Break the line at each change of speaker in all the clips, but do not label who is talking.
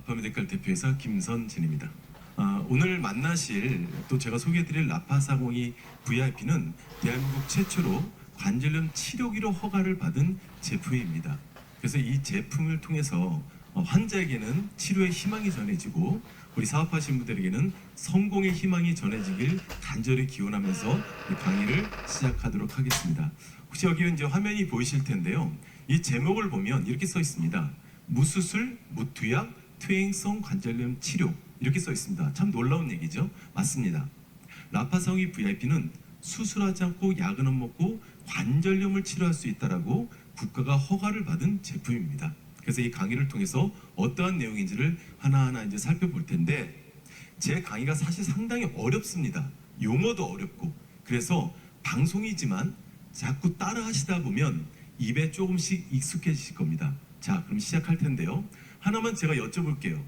라파메디칼 대표이사 김선진입니다. 오늘 만나실 또 제가 소개해드릴 라파사공이 VIP는 대한민국 최초로 관절염 치료기로 허가를 받은 제품입니다. 그래서 이 제품을 통해서 환자에게는 치료의 희망이 전해지고 우리 사업하시는 분들에게는 성공의 희망이 전해지길 간절히 기원하면서 이 강의를 시작하도록 하겠습니다. 혹시 여기 이제 화면이 보이실 텐데요. 이 제목을 보면 이렇게 써 있습니다. 무수술, 무투약, 퇴행성 관절염 치료 이렇게 써 있습니다. 참 놀라운 얘기죠? 맞습니다. 라파사공이 VIP는 수술하지 않고 약은 안 먹고 관절염을 치료할 수 있다라고 국가가 허가를 받은 제품입니다. 그래서 이 강의를 통해서 어떠한 내용인지를 하나하나 이제 살펴볼 텐데 제 강의가 사실 상당히 어렵습니다. 용어도 어렵고 그래서 방송이지만 자꾸 따라 하시다 보면 입에 조금씩 익숙해지실 겁니다. 자, 그럼 시작할 텐데요. 하나만 제가 여쭤볼게요.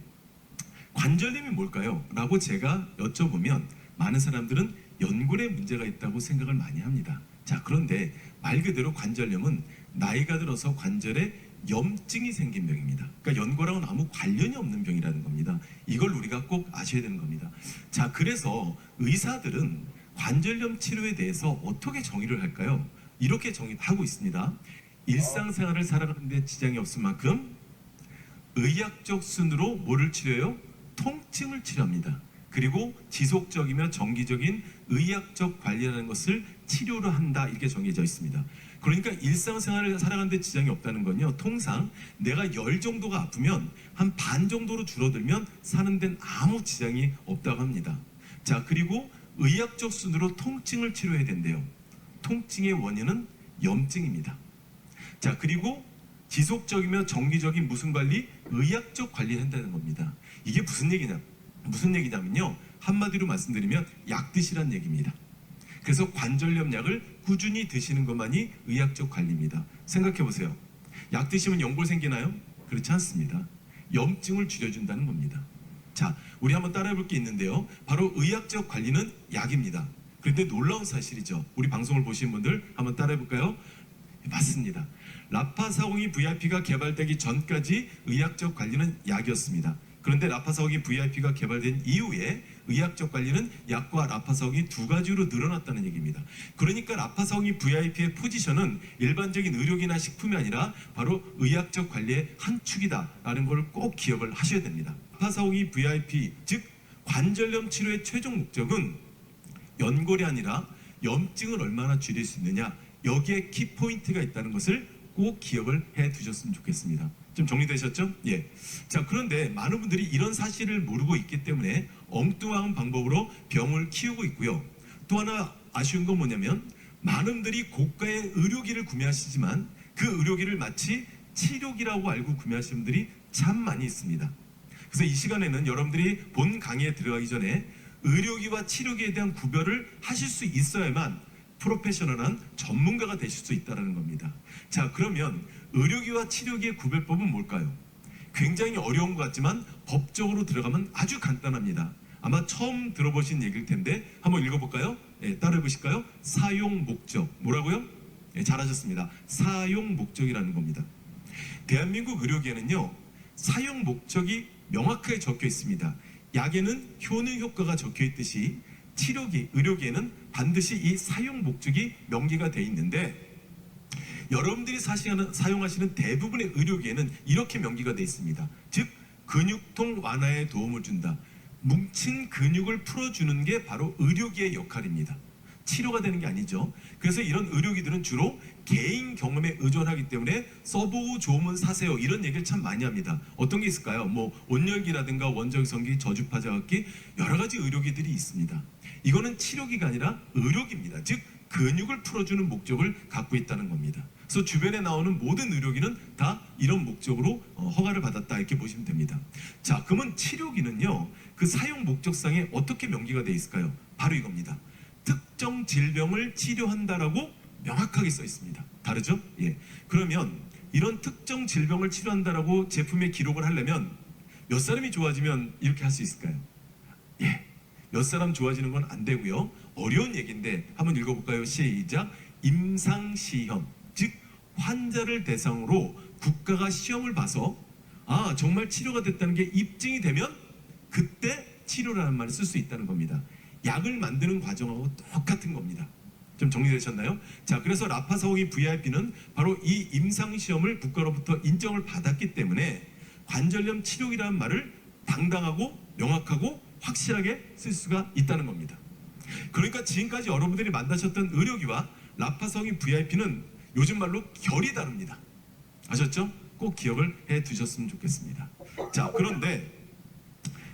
관절염이 뭘까요? 라고 제가 여쭤보면 많은 사람들은 연골에 문제가 있다고 생각을 많이 합니다. 자, 그런데 말 그대로 관절염은 나이가 들어서 관절에 염증이 생긴 병입니다. 그러니까 연골하고는 아무 관련이 없는 병이라는 겁니다. 이걸 우리가 꼭 아셔야 되는 겁니다. 자, 그래서 의사들은 관절염 치료에 대해서 어떻게 정의를 할까요? 이렇게 정의하고 있습니다. 일상생활을 살아가는 데 지장이 없을 만큼 의학적 순으로 뭐를 치료해요? 통증을 치료합니다. 그리고 지속적이며 정기적인 의학적 관리라는 것을 치료로 한다 이렇게 정해져 있습니다. 그러니까 일상생활을 살아가는 데 지장이 없다는 건요. 통상 내가 열 정도가 아프면 한 반 정도로 줄어들면 사는 데는 아무 지장이 없다고 합니다. 자, 그리고 의학적 순으로 통증을 치료해야 된대요. 통증의 원인은 염증입니다. 자, 그리고 지속적이며 정기적인 무슨 관리? 의학적 관리를 한다는 겁니다. 이게 무슨 얘기냐면요. 한마디로 말씀드리면 약 드시란 얘기입니다. 그래서 관절염 약을 꾸준히 드시는 것만이 의학적 관리입니다. 생각해 보세요. 약 드시면 연골 생기나요? 그렇지 않습니다. 염증을 줄여준다는 겁니다. 자, 우리 한번 따라해 볼 게 있는데요. 바로 의학적 관리는 약입니다. 그런데 놀라운 사실이죠. 우리 방송을 보시는 분들 한번 따라해 볼까요? 맞습니다. 라파사공이 VIP가 개발되기 전까지 의학적 관리는 약이었습니다. 그런데 라파사공이 VIP가 개발된 이후에 의학적 관리는 약과 라파사공이 두 가지로 늘어났다는 얘기입니다. 그러니까 라파사공이 VIP의 포지션은 일반적인 의료기나 식품이 아니라 바로 의학적 관리의 한 축이다라는 걸 꼭 기억을 하셔야 됩니다. 라파사공이 VIP, 즉 관절염 치료의 최종 목적은 연골이 아니라 염증을 얼마나 줄일 수 있느냐, 여기에 키포인트가 있다는 것을 꼭 기억을 해 두셨으면 좋겠습니다. 좀 정리되셨죠? 예. 자, 그런데 많은 분들이 이런 사실을 모르고 있기 때문에 엉뚱한 방법으로 병을 키우고 있고요. 또 하나 아쉬운 건 뭐냐면 많은 분들이 고가의 의료기를 구매하시지만 그 의료기를 마치 치료기라고 알고 구매하시는 분들이 참 많이 있습니다. 그래서 이 시간에는 여러분들이 본 강의에 들어가기 전에 의료기와 치료기에 대한 구별을 하실 수 있어야만 프로페셔널한 전문가가 되실 수 있다는 겁니다. 자, 그러면 의료기와 치료기의 구별법은 뭘까요? 굉장히 어려운 것 같지만 법적으로 들어가면 아주 간단합니다. 아마 처음 들어보신 얘기일 텐데 한번 읽어볼까요? 예, 따라해 보실까요? 사용 목적. 뭐라고요? 예, 잘하셨습니다. 사용 목적이라는 겁니다. 대한민국 의료기에는요, 사용 목적이 명확하게 적혀 있습니다. 약에는 효능 효과가 적혀 있듯이 치료기, 의료기에는 반드시 이 사용 목적이 명기가 되어 있는데 여러분들이 사용하시는 대부분의 의료기에는 이렇게 명기가 되어 있습니다. 즉, 근육통 완화에 도움을 준다. 뭉친 근육을 풀어주는 게 바로 의료기의 역할입니다. 치료가 되는 게 아니죠. 그래서 이런 의료기들은 주로 개인 경험에 의존하기 때문에 써보고 좋으면 사세요. 이런 얘기를 참 많이 합니다. 어떤 게 있을까요? 뭐 온열기라든가 원적외선기, 저주파자극기 여러 가지 의료기들이 있습니다. 이거는 치료기가 아니라 의료기입니다. 즉 근육을 풀어주는 목적을 갖고 있다는 겁니다. 그래서 주변에 나오는 모든 의료기는 다 이런 목적으로 허가를 받았다 이렇게 보시면 됩니다. 자, 그러면 치료기는요, 그 사용 목적상에 어떻게 명기가 되어 있을까요? 바로 이겁니다. 특정 질병을 치료한다라고 명확하게 써 있습니다. 다르죠? 예. 그러면 이런 특정 질병을 치료한다라고 제품에 기록을 하려면 몇 사람이 좋아지면 이렇게 할 수 있을까요? 예. 몇 사람 좋아지는 건 안 되고요. 어려운 얘기인데 한번 읽어볼까요? 시작. 임상시험, 즉 환자를 대상으로 국가가 시험을 봐서 정말 치료가 됐다는 게 입증이 되면 그때 치료라는 말을 쓸 수 있다는 겁니다. 약을 만드는 과정하고 똑같은 겁니다. 좀 정리되셨나요? 자, 그래서 라파사공이 VIP는 바로 이 임상시험을 국가로부터 인정을 받았기 때문에 관절염 치료기라는 말을 당당하고 명확하고 확실하게 쓸 수가 있다는 겁니다. 그러니까 지금까지 여러분들이 만나셨던 의료기와 라파사공이 VIP는 요즘 말로 결이 다릅니다. 아셨죠? 꼭 기억을 해 두셨으면 좋겠습니다. 자, 그런데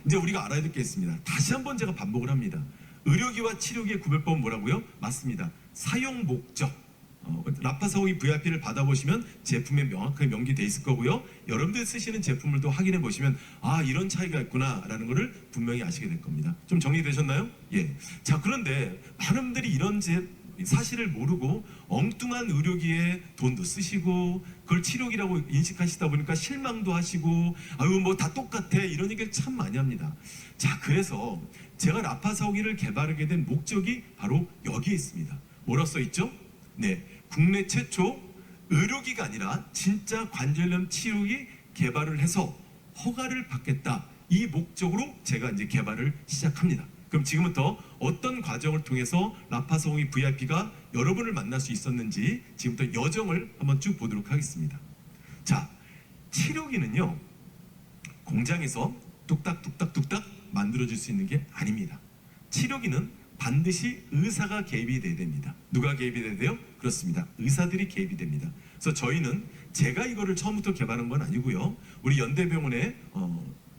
이제 우리가 알아야 될 게 있습니다. 다시 한번 제가 반복을 합니다. 의료기와 치료기의 구별법은 뭐라고요? 맞습니다. 사용 목적. 라파사공이 VIP를 받아보시면 제품에 명확하게 명기돼 있을 거고요. 여러분들 쓰시는 제품을 또 확인해 보시면 이런 차이가 있구나 라는 것을 분명히 아시게 될 겁니다. 좀 정리되셨나요? 예. 자, 그런데 많은 분들이 이런 사실을 모르고 엉뚱한 의료기에 돈도 쓰시고 그걸 치료기라고 인식하시다 보니까 실망도 하시고 뭐 다 똑같아 이런 얘기를 참 많이 합니다. 자, 그래서 제가 라파사공이를 개발하게 된 목적이 바로 여기에 있습니다. 뭐라고 써 있죠? 네, 국내 최초 의료기가 아니라 진짜 관절염 치료기 개발을 해서 허가를 받겠다. 이 목적으로 제가 이제 개발을 시작합니다. 그럼 지금부터 어떤 과정을 통해서 라파사공이 VIP가 여러분을 만날 수 있었는지 지금부터 여정을 한번 쭉 보도록 하겠습니다. 자, 치료기는요 공장에서 뚝딱뚝딱뚝딱 만들어질 수 있는 게 아닙니다. 치료기는 반드시 의사가 개입이 돼야 됩니다. 누가 개입이 돼야 돼요? 그렇습니다. 의사들이 개입이 됩니다. 그래서 저희는 제가 이거를 처음부터 개발한 건 아니고요. 우리 연대병원의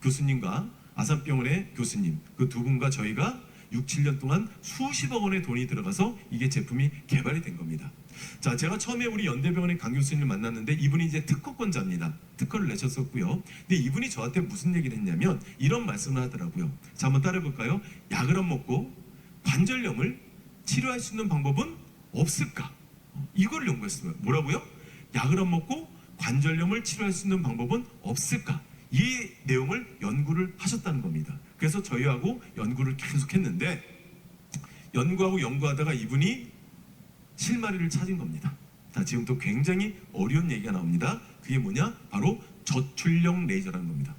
교수님과 아산병원의 교수님 그 두 분과 저희가 6, 7년 동안 수십억 원의 돈이 들어가서 이게 제품이 개발이 된 겁니다. 자, 제가 처음에 우리 연대병원의 강 교수님을 만났는데 이분이 이제 특허권자입니다. 특허를 내셨었고요. 근데 이분이 저한테 무슨 얘기를 했냐면 이런 말씀을 하더라고요. 자, 한번 따라해볼까요? 약을 안 먹고 관절염을 치료할 수 있는 방법은 없을까? 이걸 연구했어요. 뭐라고요? 약을 안 먹고 관절염을 치료할 수 있는 방법은 없을까? 이 내용을 연구를 하셨다는 겁니다. 그래서 저희하고 연구를 계속했는데 연구하고 연구하다가 이분이 실마리를 찾은 겁니다. 자, 지금 또 굉장히 어려운 얘기가 나옵니다. 그게 뭐냐? 바로 저출력 레이저라는 겁니다.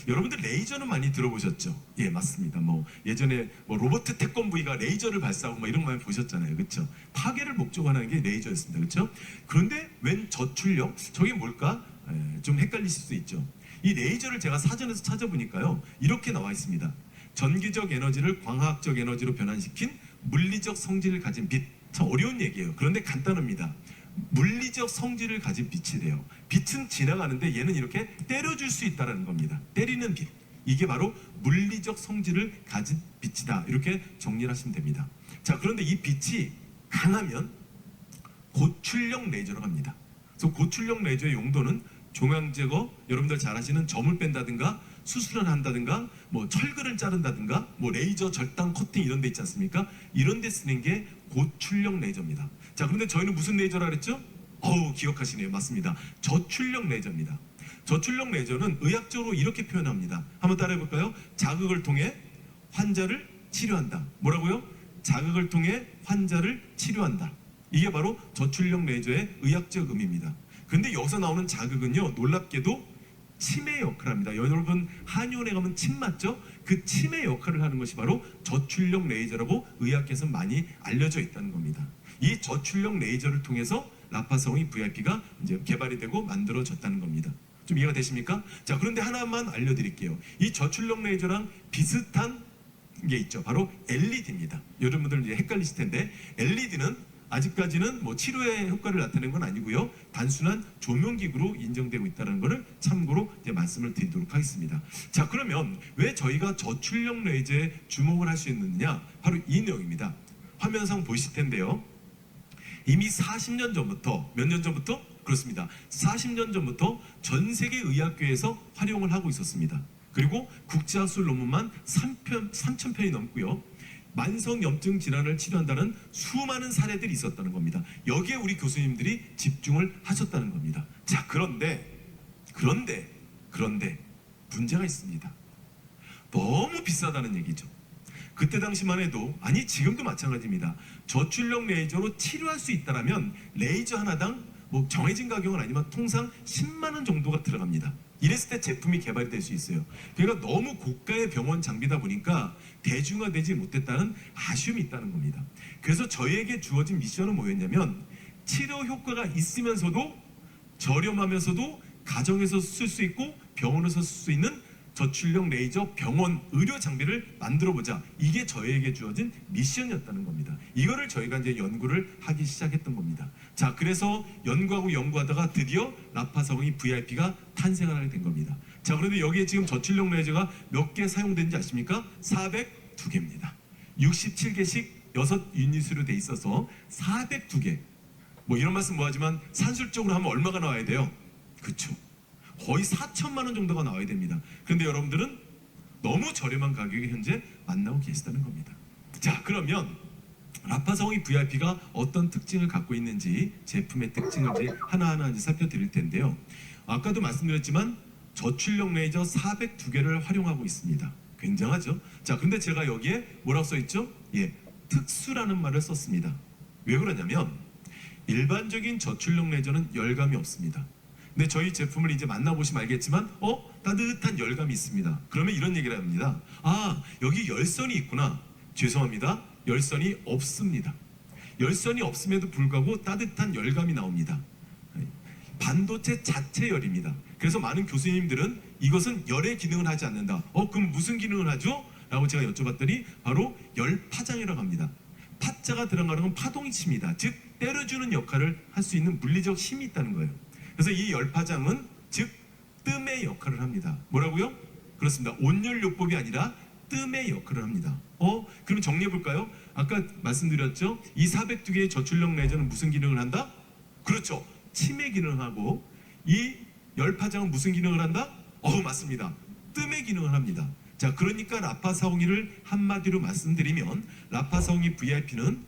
여러분들 레이저는 많이 들어보셨죠? 예, 맞습니다. 예전에 로버트 태권브이가 레이저를 발사하고 이런 거 많이 보셨잖아요. 그렇죠? 파괴를 목적으로 하는 게 레이저였습니다. 그렇죠? 그런데 웬 저출력? 저게 뭘까? 좀 헷갈리실 수 있죠. 이 레이저를 제가 사전에서 찾아보니까요 이렇게 나와 있습니다. 전기적 에너지를 광학적 에너지로 변환시킨 물리적 성질을 가진 빛. 참 어려운 얘기예요. 그런데 간단합니다. 물리적 성질을 가진 빛이래요. 빛은 지나가는데 얘는 이렇게 때려줄 수 있다는 겁니다. 때리는 빛. 이게 바로 물리적 성질을 가진 빛이다. 이렇게 정리를 하시면 됩니다. 자, 그런데 이 빛이 강하면 고출력 레이저로 갑니다. 그래서 고출력 레이저의 용도는 종양 제거, 여러분들 잘 아시는 점을 뺀다든가 수술을 한다든가 철근을 자른다든가 레이저 절단 코팅 이런 데 있지 않습니까? 이런 데 쓰는 게 고출력 레이저입니다. 자, 그런데 저희는 무슨 레이저라 그랬죠? 기억하시네요. 맞습니다. 저출력 레이저입니다. 저출력 레이저는 의학적으로 이렇게 표현합니다. 한번 따라해 볼까요? 자극을 통해 환자를 치료한다. 뭐라고요? 자극을 통해 환자를 치료한다. 이게 바로 저출력 레이저의 의학적 의미입니다. 근데 여기서 나오는 자극은요 놀랍게도 치매 역할을 합니다. 여러분 한의원에 가면 침 맞죠? 그 치매 역할을 하는 것이 바로 저출력 레이저라고 의학계에서 많이 알려져 있다는 겁니다. 이 저출력 레이저를 통해서 라파사공이 VIP가 이제 개발이 되고 만들어졌다는 겁니다. 좀 이해가 되십니까? 자, 그런데 하나만 알려드릴게요. 이 저출력 레이저랑 비슷한 게 있죠. 바로 LED입니다. 여러분들 이제 헷갈리실 텐데 LED는 아직까지는 치료의 효과를 나타내는 건 아니고요. 단순한 조명기구로 인정되고 있다는 것을 참고로 이제 말씀을 드리도록 하겠습니다. 자, 그러면 왜 저희가 저출력 레이저에 주목을 할 수 있느냐? 바로 이 내용입니다. 화면상 보실 텐데요. 이미 40년 전부터, 몇 년 전부터? 그렇습니다. 40년 전부터 전 세계 의학계에서 활용을 하고 있었습니다. 그리고 국제학술 논문만 3,000편이 넘고요. 만성염증 질환을 치료한다는 수많은 사례들이 있었다는 겁니다. 여기에 우리 교수님들이 집중을 하셨다는 겁니다. 자, 그런데 문제가 있습니다. 너무 비싸다는 얘기죠. 그때 당시만 해도, 아니 지금도 마찬가지입니다. 저출력 레이저로 치료할 수 있다면 레이저 하나당 정해진 가격은 아니지만 통상 10만 원 정도가 들어갑니다. 이랬을 때 제품이 개발이 될 수 있어요. 그러니까 너무 고가의 병원 장비다 보니까 대중화되지 못했다는 아쉬움이 있다는 겁니다. 그래서 저희에게 주어진 미션은 뭐였냐면 치료 효과가 있으면서도 저렴하면서도 가정에서 쓸 수 있고 병원에서 쓸 수 있는 저출력 레이저 병원 의료 장비를 만들어보자. 이게 저희에게 주어진 미션이었다는 겁니다. 이거를 저희가 이제 연구를 하기 시작했던 겁니다. 자, 그래서 연구하다가 드디어 라파사공이 VIP가 탄생을 하게 된 겁니다. 자, 그런데 여기에 지금 저출력 레이저가 몇 개 사용되는지 아십니까? 402개입니다. 67개씩 6유닛으로 돼 있어서 402개. 뭐 이런 말씀 뭐하지만 산술적으로 하면 얼마가 나와야 돼요? 그쵸? 거의 4천만 원 정도가 나와야 됩니다. 그런데 여러분들은 너무 저렴한 가격에 현재 만나고 계시다는 겁니다. 자, 그러면 라파사공이 VIP가 어떤 특징을 갖고 있는지, 제품의 특징을 이제 하나하나 이제 살펴드릴 텐데요. 아까도 말씀드렸지만 저출력 레이저 402개를 활용하고 있습니다. 굉장하죠? 자, 근데 제가 여기에 뭐라고 써있죠? 예, 특수라는 말을 썼습니다. 왜 그러냐면 일반적인 저출력 레이저는 열감이 없습니다. 근데 저희 제품을 이제 만나보시면 알겠지만 따뜻한 열감이 있습니다. 그러면 이런 얘기를 합니다. 아, 여기 열선이 있구나. 죄송합니다. 열선이 없습니다. 열선이 없음에도 불구하고 따뜻한 열감이 나옵니다. 반도체 자체 열입니다. 그래서 많은 교수님들은 이것은 열의 기능을 하지 않는다. 그럼 무슨 기능을 하죠? 라고 제가 여쭤봤더니 바로 열파장이라고 합니다. 파자가 들어가는 건 파동이 칩니다. 즉 때려주는 역할을 할 수 있는 물리적 힘이 있다는 거예요. 그래서 이 열파장은 즉 뜸의 역할을 합니다. 뭐라고요? 그렇습니다. 온열요법이 아니라 뜸의 역할을 합니다. 그럼 정리해 볼까요? 아까 말씀드렸죠? 이 402개의 저출력 레이저는 무슨 기능을 한다? 그렇죠. 침의 기능을 하고 이 열파장은 무슨 기능을 한다? 맞습니다. 뜸의 기능을 합니다. 자, 그러니까 라파사공이를 한마디로 말씀드리면 라파사공이 VIP는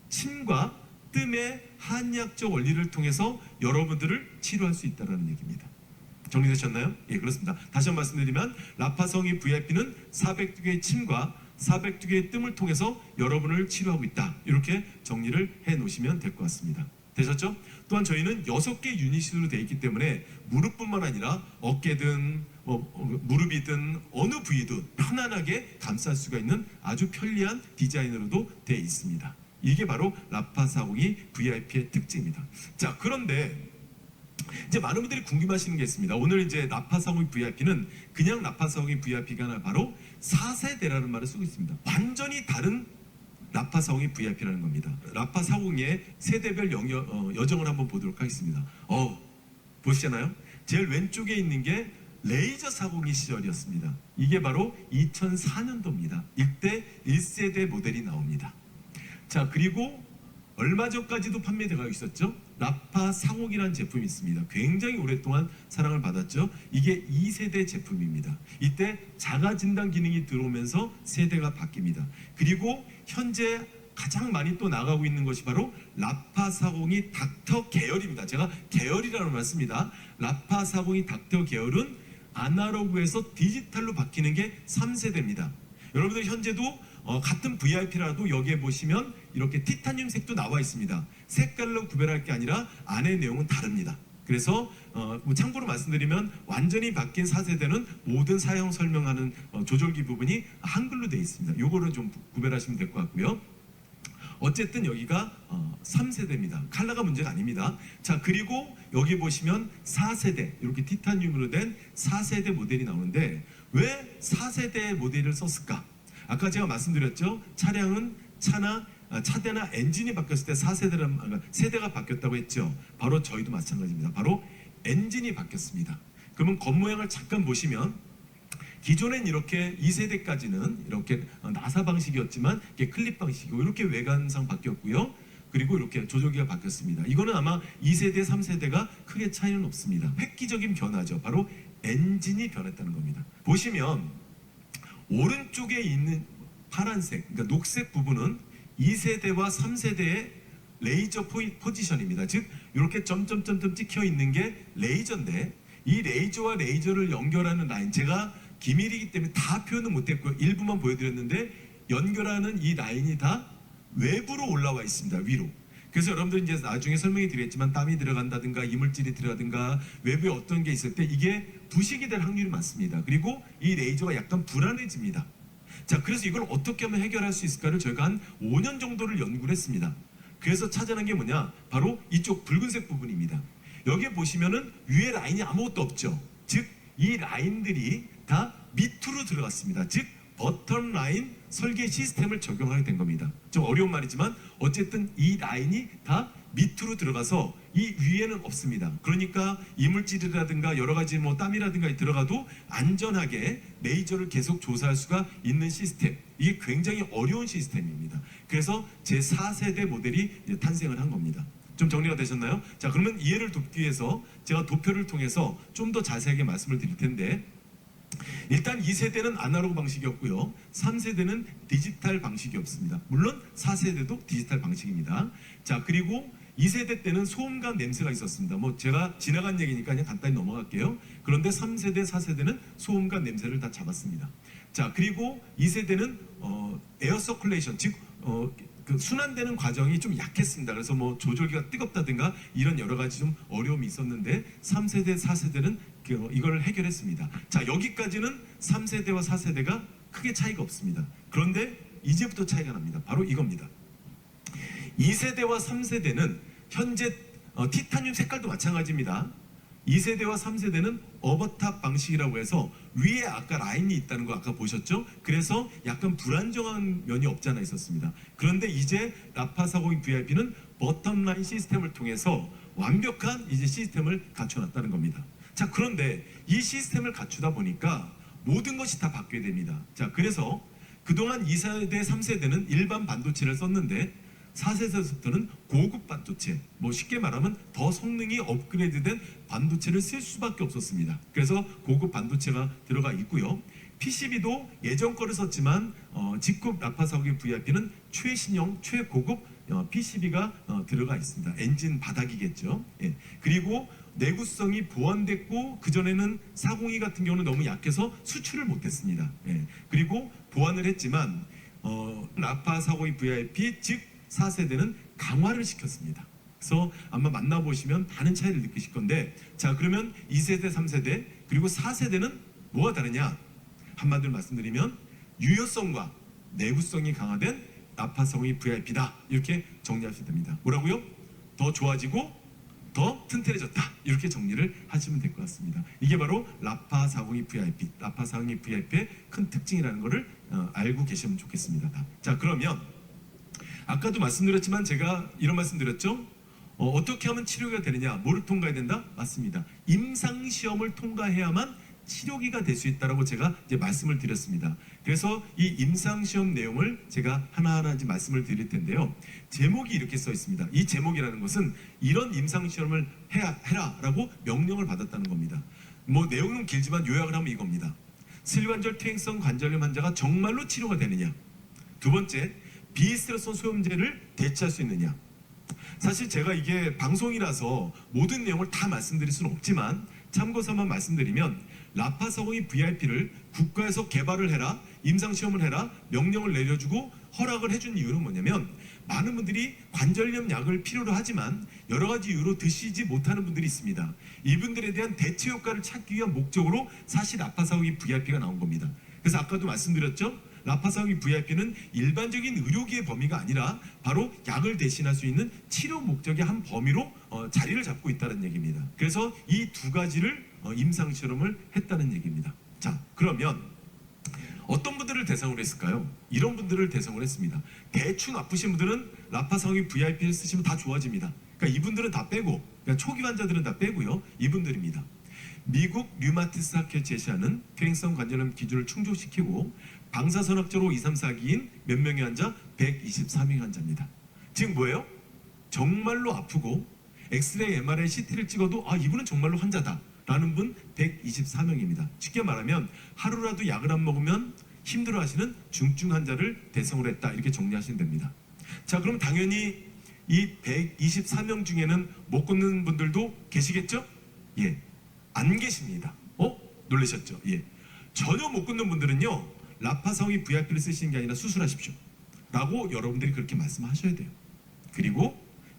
침과 뜸의 한의학적 원리를 통해서 여러분들을 치료할 수 있다는 얘기입니다. 정리되셨나요? 예, 그렇습니다. 다시 한번 말씀드리면 라파사공이 VIP는 402개의 침과 402개의 뜸을 통해서 여러분을 치료하고 있다. 이렇게 정리를 해 놓으시면 될 것 같습니다. 되셨죠? 또한 저희는 6개 유닛으로 되어 있기 때문에 무릎뿐만 아니라 어깨든 무릎이든 어느 부위든 편안하게 감쌀 수가 있는 아주 편리한 디자인으로도 되어 있습니다. 이게 바로 라파사공이 VIP의 특징입니다. 자, 그런데 이제 많은 분들이 궁금하시는 게 있습니다. 오늘 이제 라파사공이 VIP는 그냥 라파사공이 VIP가 아니라 바로 4세대라는 말을 쓰고 있습니다. 완전히 다른 라파사공이 VIP라는 겁니다. 라파사공의 세대별 여정을 한번 보도록 하겠습니다. 보시잖아요. 제일 왼쪽에 있는 게 레이저 사공의 시절이었습니다. 이게 바로 2004년도입니다. 이때 1세대 모델이 나옵니다. 자, 그리고 얼마 전까지도 판매되고 있었죠. 라파사공이라는 제품이 있습니다. 굉장히 오랫동안 사랑을 받았죠. 이게 2세대 제품입니다. 이때 자가진단 기능이 들어오면서 세대가 바뀝니다. 그리고 현재 가장 많이 또 나가고 있는 것이 바로 라파사공이 닥터 계열입니다. 제가 계열이라는 말 씁니다. 라파사공이 닥터 계열은 아날로그에서 디지털로 바뀌는 게 3세대입니다. 여러분들 현재도 같은 VIP라도 여기에 보시면 이렇게 티타늄 색도 나와 있습니다. 색깔로 구별할 게 아니라 안의 내용은 다릅니다. 그래서 참고로 말씀드리면 완전히 바뀐 4세대는 모든 사용 설명하는 조절기 부분이 한글로 되어 있습니다. 요거를 좀 구별하시면 될 것 같고요. 어쨌든 여기가 3세대입니다. 컬러가 문제가 아닙니다. 자, 그리고 여기 보시면 4세대 이렇게 티타늄으로 된 4세대 모델이 나오는데 왜 4세대 모델을 썼을까? 아까 제가 말씀드렸죠. 차량은 차대나 엔진이 바뀌었을 때 4세대란 세대가 바뀌었다고 했죠. 바로 저희도 마찬가지입니다. 바로 엔진이 바뀌었습니다. 그러면 겉모양을 잠깐 보시면 기존엔 이렇게 2세대까지는 이렇게 나사 방식이었지만 이게 클립 방식이고 이렇게 외관상 바뀌었고요. 그리고 이렇게 조절기가 바뀌었습니다. 이거는 아마 2세대, 3세대가 크게 차이는 없습니다. 획기적인 변화죠. 바로 엔진이 변했다는 겁니다. 보시면 오른쪽에 있는 파란색, 그러니까 녹색 부분은 2세대와 3세대의 레이저 포지션입니다. 즉 이렇게 점점점점 찍혀 있는 게 레이저인데 이 레이저와 레이저를 연결하는 라인, 제가 기밀이기 때문에 다 표현은 못했고요. 일부만 보여드렸는데 연결하는 이 라인이 다 외부로 올라와 있습니다. 위로. 그래서 여러분들 이제 나중에 설명해 드리겠지만 땀이 들어간다든가 이물질이 들어가든가 외부에 어떤 게 있을 때 이게 부식이 될 확률이 많습니다. 그리고 이 레이저가 약간 불안해집니다. 자, 그래서 이걸 어떻게 하면 해결할 수 있을까를 저희가 한 5년 정도를 연구를 했습니다. 그래서 찾아낸 게 뭐냐? 바로 이쪽 붉은색 부분입니다. 여기에 보시면은 위에 라인이 아무것도 없죠. 즉, 이 라인들이 다 밑으로 들어갔습니다. 즉, 버텀 라인 설계 시스템을 적용하게 된 겁니다. 좀 어려운 말이지만 어쨌든 이 라인이 다 밑으로 들어가서 이 위에는 없습니다. 그러니까 이물질이라든가 여러 가지 뭐 땀이라든가 들어가도 안전하게 레이저를 계속 조사할 수가 있는 시스템. 이게 굉장히 어려운 시스템입니다. 그래서 제4세대 모델이 이제 탄생을 한 겁니다. 좀 정리가 되셨나요? 자, 그러면 이해를 돕기 위해서 제가 도표를 통해서 좀 더 자세하게 말씀을 드릴 텐데, 일단 2세대는 아날로그 방식이었고요. 3세대는 디지털 방식이 없습니다. 물론 4세대도 디지털 방식입니다. 자, 그리고 2세대 때는 소음과 냄새가 있었습니다. 뭐 제가 지나간 얘기니까 그냥 간단히 넘어갈게요. 그런데 3세대, 4세대는 소음과 냄새를 다 잡았습니다. 자, 그리고 2세대는 에어 서큘레이션, 즉 그 순환되는 과정이 좀 약했습니다. 그래서 뭐 조절기가 뜨겁다든가 이런 여러 가지 좀 어려움이 있었는데 3세대, 4세대는 이걸 해결했습니다. 자, 여기까지는 3세대와 4세대가 크게 차이가 없습니다. 그런데 이제부터 차이가 납니다. 바로 이겁니다. 2세대와 3세대는 현재 티타늄 색깔도 마찬가지입니다. 2세대와 3세대는 오버탑 방식이라고 해서 위에 아까 라인이 있다는 거 아까 보셨죠? 그래서 약간 불안정한 면이 없지 않아 있었습니다. 그런데 이제 라파 402 VIP는 버텀 라인 시스템을 통해서 완벽한 이제 시스템을 갖춰놨다는 겁니다. 자, 그런데 이 시스템을 갖추다 보니까 모든 것이 다 바뀌게 됩니다. 자, 그래서 그동안 2세대, 3세대는 일반 반도체를 썼는데 4세대부터는 고급 반도체, 뭐 쉽게 말하면 더 성능이 업그레이드된 반도체를 쓸 수밖에 없었습니다. 그래서 고급 반도체가 들어가 있고요. PCB도 예전 거를 썼지만 직급 라파 402 VIP는 최신형, 최고급 PCB가 들어가 있습니다. 엔진 바닥이겠죠. 예. 그리고 내구성이 보완됐고 그전에는 402 같은 경우는 너무 약해서 수출을 못했습니다. 예. 그리고 보완을 했지만 라파 402 VIP 즉 4세대는 강화를 시켰습니다. 그래서 아마 만나보시면 많은 차이를 느끼실 건데, 자, 그러면 2세대, 3세대 그리고 4세대는 뭐가 다르냐? 한마디로 말씀드리면 유효성과 내구성이 강화된 라파 402 VIP다 이렇게 정리하시면 됩니다. 뭐라고요? 더 좋아지고 더 튼튼해졌다 이렇게 정리를 하시면 될 것 같습니다. 이게 바로 라파 402 VIP, 라파 402 VIP의 큰 특징이라는 것을 알고 계시면 좋겠습니다. 자, 그러면 아까도 말씀드렸지만 제가 이런 말씀드렸죠. 어떻게 하면 치료가 되느냐? 뭐를 통과해야 된다? 맞습니다. 임상시험을 통과해야만 치료기가 될 수 있다라고 제가 이제 말씀을 드렸습니다. 그래서 이 임상시험 내용을 제가 하나하나 이제 말씀을 드릴 텐데요. 제목이 이렇게 써 있습니다. 이 제목이라는 것은 이런 임상시험을 해라라고 명령을 받았다는 겁니다. 뭐 내용은 길지만 요약을 하면 이겁니다. 슬관절 퇴행성 관절염 환자가 정말로 치료가 되느냐? 두 번째, 비스트레스 소염제를 대체할 수 있느냐? 사실 제가 이게 방송이라서 모든 내용을 다 말씀드릴 수는 없지만 참고서만 말씀드리면 라파 402 VIP를 국가에서 개발을 해라, 임상시험을 해라, 명령을 내려주고 허락을 해준 이유는 뭐냐면 많은 분들이 관절염 약을 필요로 하지만 여러 가지 이유로 드시지 못하는 분들이 있습니다. 이분들에 대한 대체 효과를 찾기 위한 목적으로 사실 라파 402 VIP가 나온 겁니다. 그래서 아까도 말씀드렸죠? 라파 402 VIP는 일반적인 의료기의 범위가 아니라 바로 약을 대신할 수 있는 치료 목적의 한 범위로 자리를 잡고 있다는 얘기입니다. 그래서 이 두 가지를 임상실험을 했다는 얘기입니다. 자, 그러면 어떤 분들을 대상으로 했을까요? 이런 분들을 대상으로 했습니다. 대충 아프신 분들은 라파 402 VIP를 쓰시면 다 좋아집니다. 그러니까 이분들은 다 빼고, 그러니까 초기 환자들은 다 빼고요. 이분들입니다. 미국 류마티스 학회에 제시하는 퇴행성 관절염 기준을 충족시키고 방사선학적으로 2, 3, 4기인 몇 명의 환자? 123명의 환자입니다. 즉 뭐예요? 정말로 아프고 엑스레이, MRI, CT를 찍어도 아, 이분은 정말로 환자다 라는 분 124명입니다. 쉽게 말하면 하루라도 약을 안 먹으면 힘들어하시는 중증 환자를 대상으로 했다 이렇게 정리하시면 됩니다. 자, 그럼 당연히 이 124명 중에는 못 걷는 분들도 계시겠죠? 예, 안 계십니다. 놀라셨죠? 예, 전혀 못 걷는 분들은요 라파 402 VIP를 쓰시는 게 아니라 수술하십시오 라고 여러분들이 그렇게 말씀하셔야 돼요. 그리고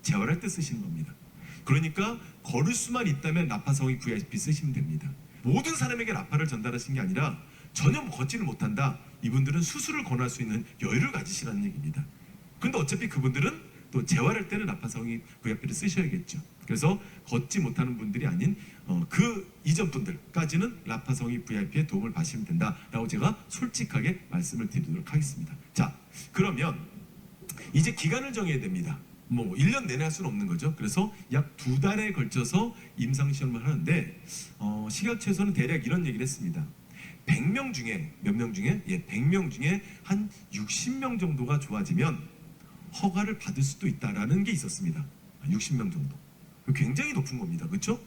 재활할 때 쓰시는 겁니다. 그러니까 걸을 수만 있다면 라파사공이 VIP 쓰시면 됩니다. 모든 사람에게 라파를 전달하신 게 아니라 전혀 걷지를 못한다. 이분들은 수술을 권할 수 있는 여유를 가지시라는 얘기입니다. 근데 어차피 그분들은 또 재활할 때는 라파사공이 VIP를 쓰셔야겠죠. 그래서 걷지 못하는 분들이 아닌 그 이전 분들까지는 라파사공이 VIP의 도움을 받으시면 된다라고 제가 솔직하게 말씀을 드리도록 하겠습니다. 자, 그러면 이제 기간을 정해야 됩니다. 뭐 1년 내내 할 수는 없는 거죠. 그래서 약 2달에 걸쳐서 임상시험을 하는데 식약처에서는 대략 이런 얘기를 했습니다. 100명 중에 몇 명 중에? 100명 중에 한 60명 정도가 좋아지면 허가를 받을 수도 있다라는 게 있었습니다. 60명 정도. 굉장히 높은 겁니다. 그렇죠?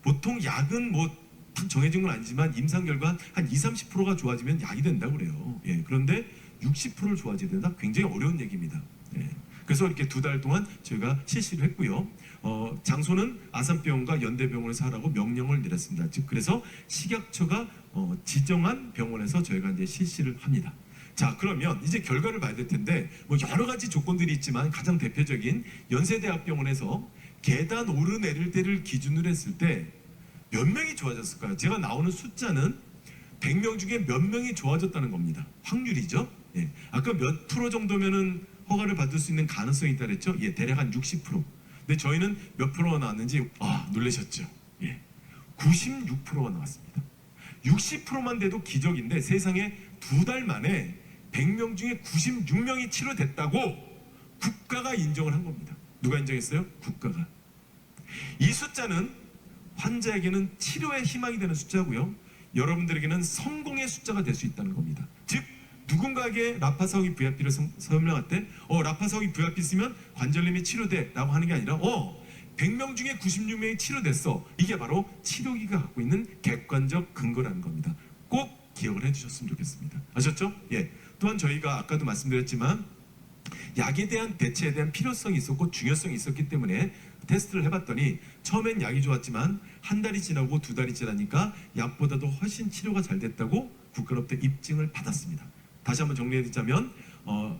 보통 약은 뭐 딱 정해진 건 아니지만 임상 결과 한 20-30%가 좋아지면 약이 된다고 그래요. 그런데 60%를 좋아지야 된다? 굉장히 어려운 얘기입니다. 그래서 이렇게 2달 동안 저희가 실시를 했고요. 장소는 아산병원과 연대병원에서 하라고 명령을 내렸습니다. 즉 그래서 식약처가 지정한 병원에서 저희가 이제 실시를 합니다. 자, 그러면 이제 결과를 봐야 될 텐데 뭐 여러 가지 조건들이 있지만 가장 대표적인 연세대학병원에서 계단 오르내릴 때를 기준으로 했을 때 몇 명이 좋아졌을까요? 제가 나오는 숫자는 100명 중에 몇 명이 좋아졌다는 겁니다. 확률이죠. 아까 몇 프로 정도면은 허가를 받을 수 있는 가능성이 있다 그랬죠? 대략 한 60%. 근데 저희는 몇 프로가 나왔는지 놀라셨죠? 96%가 나왔습니다. 60%만 돼도 기적인데 세상에 2달 만에 100명 중에 96명이 치료됐다고 국가가 인정을 한 겁니다. 누가 인정했어요? 국가가. 이 숫자는 환자에게는 치료의 희망이 되는 숫자고요. 여러분들에게는 성공의 숫자가 될 수 있다는 겁니다. 즉 누군가에게 라파사공이 VIP를 설명할 때 라파사공이 VIP 쓰면 관절염이 치료돼 라고 하는 게 아니라 100명 중에 96명이 치료됐어. 이게 바로 치료기가 갖고 있는 객관적 근거라는 겁니다. 꼭 기억을 해주셨으면 좋겠습니다. 아셨죠? 또한 저희가 아까도 말씀드렸지만 약에 대한 대체에 대한 필요성이 있었고 중요성이 있었기 때문에 테스트를 해봤더니 처음엔 약이 좋았지만 한 달이 지나고 2달이 지나니까 약보다도 훨씬 치료가 잘 됐다고 국가로부터 입증을 받았습니다. 다시 한번 정리해드리자면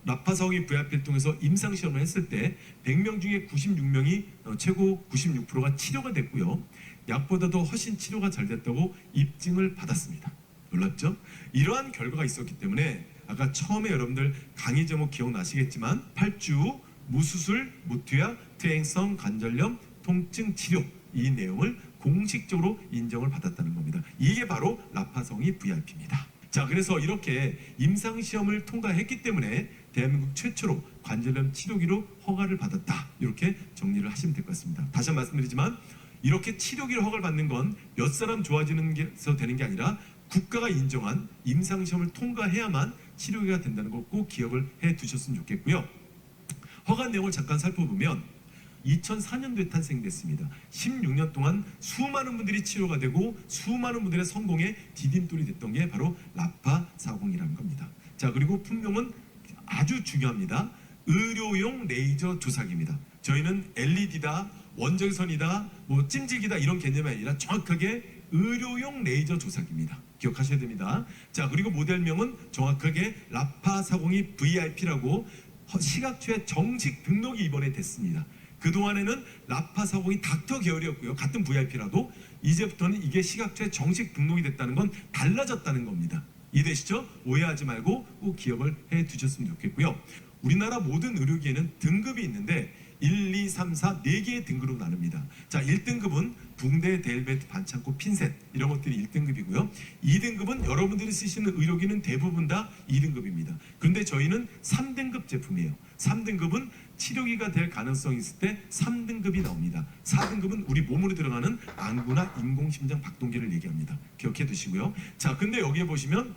라파사공이 VIP를 통해서 임상시험을 했을 때 100명 중에 96명이 최고 96%가 치료가 됐고요. 약보다도 훨씬 치료가 잘 됐다고 입증을 받았습니다. 놀랍죠? 이러한 결과가 있었기 때문에 아까 처음에 여러분들 강의 제목 기억나시겠지만 8주 무수술, 무투약, 퇴행성 관절염, 통증 치료 이 내용을 공식적으로 인정을 받았다는 겁니다. 이게 바로 라파사공이 VIP입니다. 자, 그래서 이렇게 임상시험을 통과했기 때문에 대한민국 최초로 관절염 치료기로 허가를 받았다. 이렇게 정리를 하시면 될 것 같습니다. 다시 한번 말씀드리지만 이렇게 치료기를 허가를 받는 건 몇 사람 좋아지는 게서 되는 게 아니라 국가가 인정한 임상시험을 통과해야만 치료기가 된다는 거 꼭 기억을 해 두셨으면 좋겠고요. 허가 내용을 잠깐 살펴보면 2004년도에 탄생됐습니다. 16년 동안 수많은 분들이 치료가 되고 수많은 분들의 성공에 디딤돌이 됐던 게 바로 라파사공이라는 겁니다. 자, 그리고 품명은 아주 중요합니다. 의료용 레이저 조사기입니다. 저희는 LED다, 원적선이다, 뭐 찜질기다 이런 개념이 아니라 정확하게 의료용 레이저 조사기입니다. 기억하셔야 됩니다. 자, 그리고 모델명은 정확하게 라파사공이 VIP라고 식약처에 정식 등록이 이번에 됐습니다. 그동안에는 라파사공이 닥터 계열이었고요. 같은 VIP라도 이제부터는 이게 식약처에 정식 등록이 됐다는 건 달라졌다는 겁니다. 이해되시죠? 오해하지 말고 꼭 기억을 해 두셨으면 좋겠고요. 우리나라 모든 의료기에는 등급이 있는데 1, 2, 3, 4, 4개의 등급으로 나눕니다. 자, 1등급은 붕대, 델베트, 반창고, 핀셋 이런 것들이 1등급이고요. 2등급은 여러분들이 쓰시는 의료기는 대부분 다 2등급입니다. 그런데 저희는 3등급 제품이에요. 3등급은 치료기가 될 가능성이 있을 때 3등급이 나옵니다. 4등급은 우리 몸으로 들어가는 안구나 인공심장 박동기를 얘기합니다. 기억해 두시고요. 자, 근데 여기에 보시면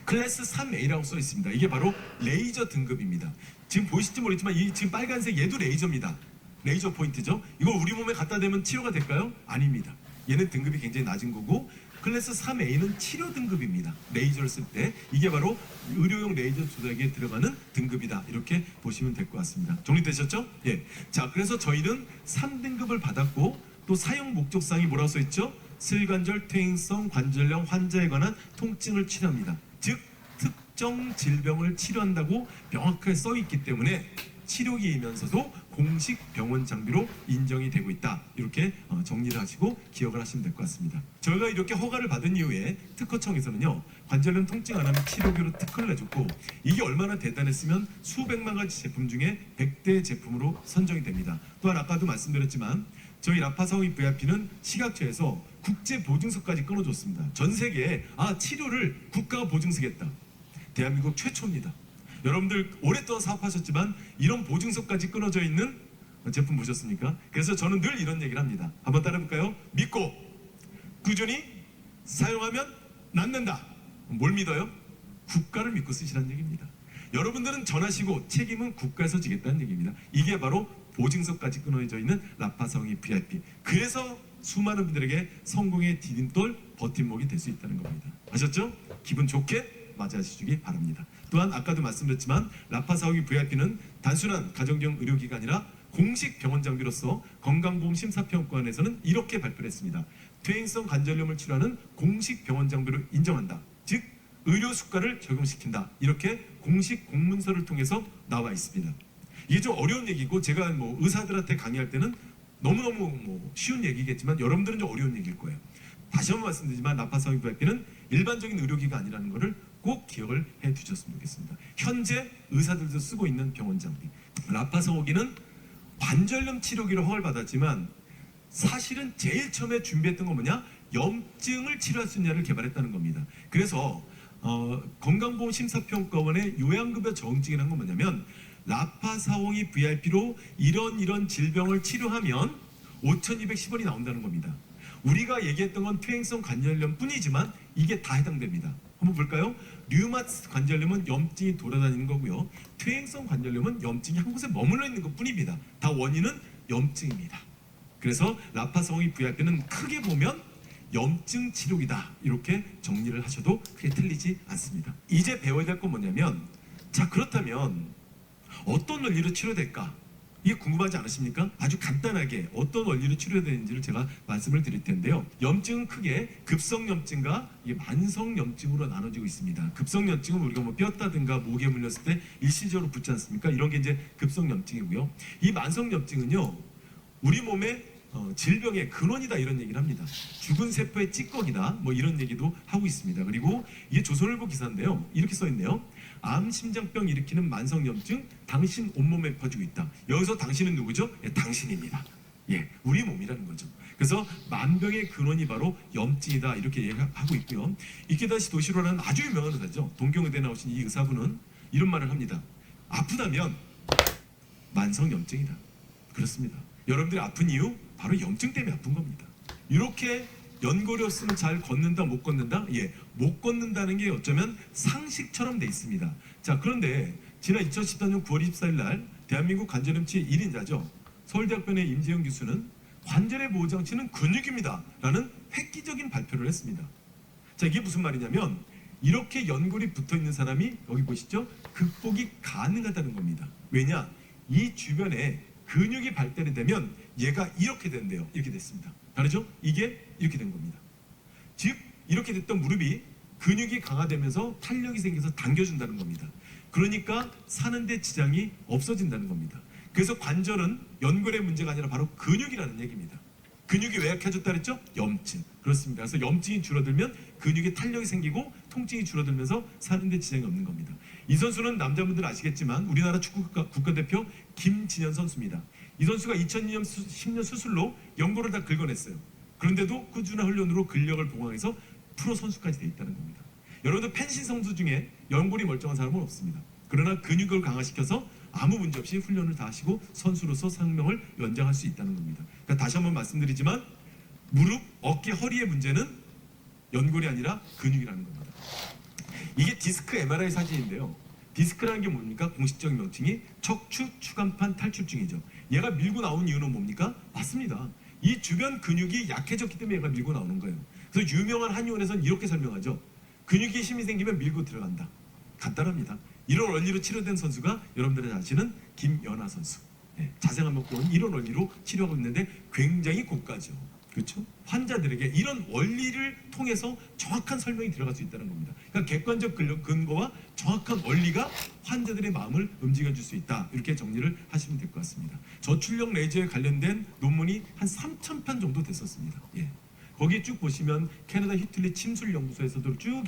클래스 3A라고 써 있습니다. 이게 바로 레이저 등급입니다. 지금 보이실지 모르겠지만 이 지금 빨간색 얘도 레이저입니다. 레이저 포인트죠. 이걸 우리 몸에 갖다 대면 치료가 될까요? 아닙니다. 얘는 등급이 굉장히 낮은 거고 클래스 3A는 치료 등급입니다. 레이저를 쓸 때 이게 바로 의료용 레이저 조작기에 들어가는 등급이다. 이렇게 보시면 될 것 같습니다. 정리되셨죠? 자, 그래서 저희는 3등급을 받았고 또 사용 목적상이 뭐라고 써 있죠? 슬관절 퇴행성 관절염 환자에 관한 통증을 치료합니다. 즉 특정 질병을 치료한다고 명확하게 써 있기 때문에 치료기이면서도 공식 병원 장비로 인정이 되고 있다. 이렇게 정리를 하시고 기억을 하시면 될 것 같습니다. 저희가 이렇게 허가를 받은 이후에 특허청에서는요, 관절염 통증 안 하면 치료기로 특허를 내줬고, 이게 얼마나 대단했으면 수백만 가지 제품 중에 100대 제품으로 선정이 됩니다. 또한 아까도 말씀드렸지만 저희 라파사오이 VIP는 식약처에서 국제 보증서까지 끊어줬습니다. 전 세계에 치료를 국가가 보증서겠다. 대한민국 최초입니다. 여러분들 오랫동안 사업하셨지만 이런 보증서까지 끊어져 있는 제품 보셨습니까? 그래서 저는 늘 이런 얘기를 합니다. 한번 따라해볼까요? 믿고 꾸준히 사용하면 낫는다. 뭘 믿어요? 국가를 믿고 쓰시라는 얘기입니다. 여러분들은 전하시고 책임은 국가에서 지겠다는 얘기입니다. 이게 바로 보증서까지 끊어져 있는 라파사오이 VIP. 그래서 수많은 분들에게 성공의 디딤돌, 버팀목이 될 수 있다는 겁니다. 아셨죠? 기분 좋게 맞이하시기 바랍니다. 또한 아까도 말씀드렸지만 라파사오이 VIP는 단순한 가정용 의료기관이라 공식 병원 장비로서 건강보험 심사평가원에서는 이렇게 발표를 했습니다. 퇴행성 관절염을 치료하는 공식 병원 장비로 인정한다. 즉 의료 수가를 적용시킨다. 이렇게 공식 공문서를 통해서 나와 있습니다. 이게 좀 어려운 얘기고 제가 의사들한테 강의할 때는 너무너무 쉬운 얘기겠지만 여러분들은 좀 어려운 얘기일 거예요. 다시 한번 말씀드리지만 라파사오이 VIP는 일반적인 의료기가 아니라는 것을 꼭 기억을 해두셨으면 좋겠습니다. 현재 의사들도 쓰고 있는 병원 장비. 라파사오기는 관절염 치료기로 허가를 받았지만 사실은 제일 처음에 준비했던 건 뭐냐? 염증을 치료할 수 있냐를 개발했다는 겁니다. 그래서 건강보험 심사평가원의 요양급여 적응증이라는 건 뭐냐면 라파사오이 VIP로 이런 질병을 치료하면 5,210원이 나온다는 겁니다. 우리가 얘기했던 건 퇴행성 관절염 뿐이지만 이게 다 해당됩니다. 한번 볼까요? 류마티스 관절염은 염증이 돌아다니는 거고요. 퇴행성 관절염은 염증이 한 곳에 머물러 있는 것 뿐입니다. 다 원인은 염증입니다. 그래서 라파사오이 VIP는 크게 보면 염증 치료기다. 이렇게 정리를 하셔도 크게 틀리지 않습니다. 이제 배워야 될 건 뭐냐면, 자 그렇다면 어떤 원리로 치료될까? 이게 궁금하지 않으십니까? 아주 간단하게 어떤 원리로 치료되는지를 제가 말씀을 드릴 텐데요. 염증은 크게 급성염증과 만성염증으로 나눠지고 있습니다. 급성염증은 우리가 뼈다든가 목에 물렸을 때 일시적으로 붓지 않습니까? 이런 게 이제 급성염증이고요. 이 만성염증은요, 우리 몸의 질병의 근원이다 이런 얘기를 합니다. 죽은 세포의 찌꺼기다 이런 얘기도 하고 있습니다. 그리고 이게 조선일보 기사인데요. 이렇게 써 있네요. 암, 심장병 일으키는 만성염증, 당신 온몸에 퍼지고 있다. 여기서 당신은 누구죠? 당신입니다. 우리 몸이라는 거죠. 그래서 만병의 근원이 바로 염증이다 이렇게 얘기하고 있고요. 이케다시 도시로라는 아주 유명한 의사죠. 동경의대 나오신 이 의사분은 이런 말을 합니다. 아프다면 만성염증이다. 그렇습니다. 여러분들이 아픈 이유 바로 염증 때문에 아픈 겁니다. 이렇게 연고리 없으면 잘 걷는다 못 걷는다? 못 걷는다는 게 어쩌면 상식처럼 돼 있습니다. 자 그런데 지난 2014년 9월 24일 날 대한민국 관절염치 1인자죠. 서울대학병원의 임재영 교수는 관절의 보호장치는 근육입니다 라는 획기적인 발표를 했습니다. 자 이게 무슨 말이냐면 이렇게 연골이 붙어있는 사람이 여기 보시죠. 극복이 가능하다는 겁니다. 왜냐? 이 주변에 근육이 발달이 되면 얘가 이렇게 된대요. 이렇게 됐습니다. 다르죠? 이게 이렇게 된 겁니다. 즉 이렇게 됐던 무릎이 근육이 강화되면서 탄력이 생겨서 당겨준다는 겁니다. 그러니까 사는데 지장이 없어진다는 겁니다. 그래서 관절은 연골의 문제가 아니라 바로 근육이라는 얘기입니다. 근육이 왜 약해졌다 그랬죠? 염증. 그렇습니다. 그래서 염증이 줄어들면 근육에 탄력이 생기고 통증이 줄어들면서 사는데 지장이 없는 겁니다. 이 선수는 남자분들 아시겠지만 우리나라 축구 국가대표 김진현 선수입니다. 이 선수가 2002년 10년 수술로 연골을 다 긁어냈어요. 그런데도 꾸준한 훈련으로 근력을 보강해서 프로 선수까지 돼 있다는 겁니다. 여러분들 펜싱 선수 중에 연골이 멀쩡한 사람은 없습니다. 그러나 근육을 강화시켜서 아무 문제 없이 훈련을 다 하시고 선수로서 생명을 연장할 수 있다는 겁니다. 그러니까 다시 한번 말씀드리지만 무릎, 어깨, 허리의 문제는 연골이 아니라 근육이라는 겁니다. 이게 디스크 MRI 사진인데요. 디스크라는 게 뭡니까? 공식적인 명칭이 척추 추간판 탈출증이죠. 얘가 밀고 나온 이유는 뭡니까? 맞습니다. 이 주변 근육이 약해졌기 때문에 얘가 밀고 나오는 거예요. 그래서 유명한 한의원에서는 이렇게 설명하죠. 근육에 힘이 생기면 밀고 들어간다. 간단합니다. 이런 원리로 치료된 선수가 여러분들이 아시는 김연아 선수. 자세히 한번 보면 이런 원리로 치료하고 있는데 굉장히 고가죠. 그렇죠? 환자들에게 이런 원리를 통해서 정확한 설명이 들어갈 수 있다는 겁니다. 그러니까 객관적 근거와 정확한 원리가 환자들의 마음을 움직여줄 수 있다. 이렇게 정리를 하시면 될 것 같습니다. 저출력 레이저에 관련된 논문이 한 3,000편 정도 됐었습니다. 예. 거기 쭉 보시면 캐나다 히틀리 침술연구소에서도 쭉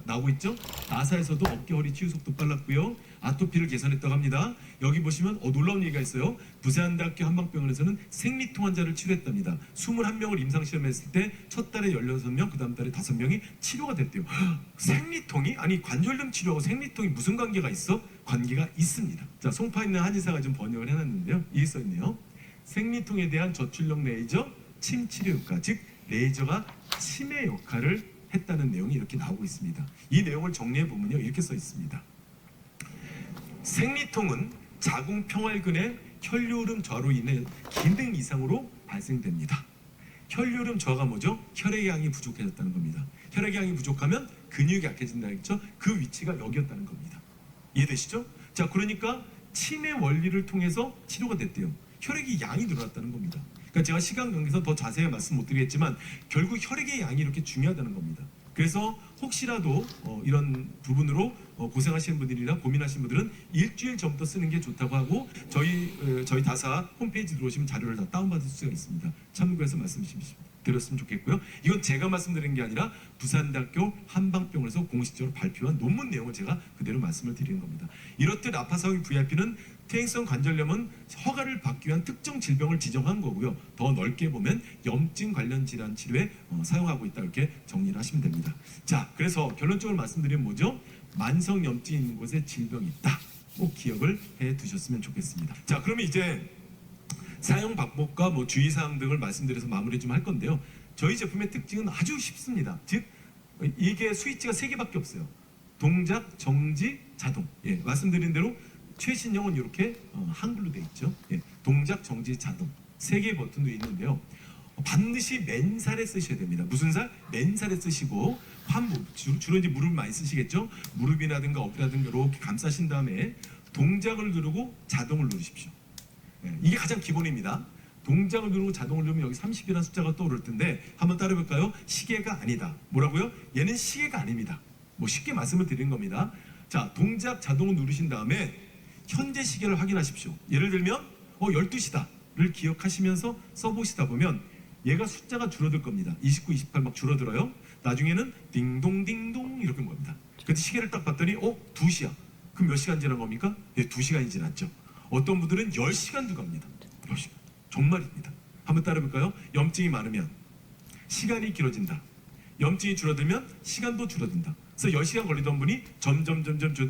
나오고 있죠. 나사에서도 어깨 허리 치유 속도 빨랐고요. 아토피를 개선했다고 합니다. 여기 보시면 놀라운 얘기가 있어요. 부산대학교 한방병원에서는 생리통 환자를 치료했답니다. 21명을 임상시험했을 때 첫 달에 16명, 그 다음 달에 5명이 치료가 됐대요. 생리통이? 아니 관절염 치료하고 생리통이 무슨 관계가 있어? 관계가 있습니다. 자, 송파 있는 한의사가 좀 번역을 해놨는데요. 이게 써있네요. 생리통에 대한 저출력 레이저 침 치료 효과, 즉 레이저가 침의 역할을 했다는 내용이 이렇게 나오고 있습니다. 이 내용을 정리해 보면요, 이렇게 써 있습니다. 생리통은 자궁 평활근의 혈류흐름 저하로 인해 기능 이상으로 발생됩니다. 혈류흐름 저하가 뭐죠? 혈액의 양이 부족해졌다는 겁니다. 혈액의 양이 부족하면 근육이 약해진다는 거죠. 그 위치가 여기였다는 겁니다. 이해되시죠? 자, 그러니까 침의 원리를 통해서 치료가 됐대요. 혈액의 양이 늘어났다는 겁니다. 그러니까 제가 시간 관계에서 더 자세히 말씀 못 드리겠지만 결국 혈액의 양이 이렇게 중요하다는 겁니다. 그래서 혹시라도 이런 부분으로 고생하시는 분들이나 고민하시는 분들은 일주일 전부터 쓰는 게 좋다고 하고 저희 다사 홈페이지 들어오시면 자료를 다 다운받을 수가 있습니다. 참고해서 말씀 드렸으면 좋겠고요. 이건 제가 말씀드린 게 아니라 부산대학교 한방병원에서 공식적으로 발표한 논문 내용을 제가 그대로 말씀을 드리는 겁니다. 이렇듯 아파사고의 VIP는 퇴행성 관절염은 허가를 받기 위한 특정 질병을 지정한 거고요. 더 넓게 보면 염증 관련 질환 치료에 사용하고 있다, 이렇게 정리를 하시면 됩니다. 자, 그래서 결론적으로 말씀드리면 뭐죠? 만성 염증이 있는 곳에 질병이 있다. 꼭 기억을 해 두셨으면 좋겠습니다. 자, 그러면 이제 사용 방법과 주의사항 등을 말씀드려서 마무리 좀 할 건데요. 저희 제품의 특징은 아주 쉽습니다. 즉 이게 스위치가 3개밖에 없어요. 동작, 정지, 자동. 예, 말씀드린 대로 최신형은 이렇게 한글로 돼 있죠. 예, 동작, 정지, 자동. 3개의 버튼도 있는데요. 반드시 맨살에 쓰셔야 됩니다. 무슨 살? 맨살에 쓰시고 주로 이제 무릎 많이 쓰시겠죠. 무릎이라든가 어깨라든가 이렇게 감싸신 다음에 동작을 누르고 자동을 누르십시오. 예, 이게 가장 기본입니다. 동작을 누르고 자동을 누르면 여기 30이라는 숫자가 떠오를 텐데 한번 따라해볼까요? 시계가 아니다. 뭐라고요? 얘는 시계가 아닙니다. 쉽게 말씀을 드리는 겁니다. 자, 동작 자동을 누르신 다음에 현재 시계를 확인하십시오. 예를 들면 12시다를 기억하시면서 써보시다 보면 얘가 숫자가 줄어들 겁니다. 29, 28 막 줄어들어요. 나중에는 딩동 딩동 이렇게 온 겁니다. 그때 시계를 딱 봤더니 2시야. 그럼 몇 시간 지난 겁니까? 예, 2시간이 지났죠. 어떤 분들은 10시간도 갑니다. 10시간. 정말입니다. 한번 따라해볼까요? 염증이 많으면 시간이 길어진다. 염증이 줄어들면 시간도 줄어든다. 그래서 10시간 걸리던 분이 점점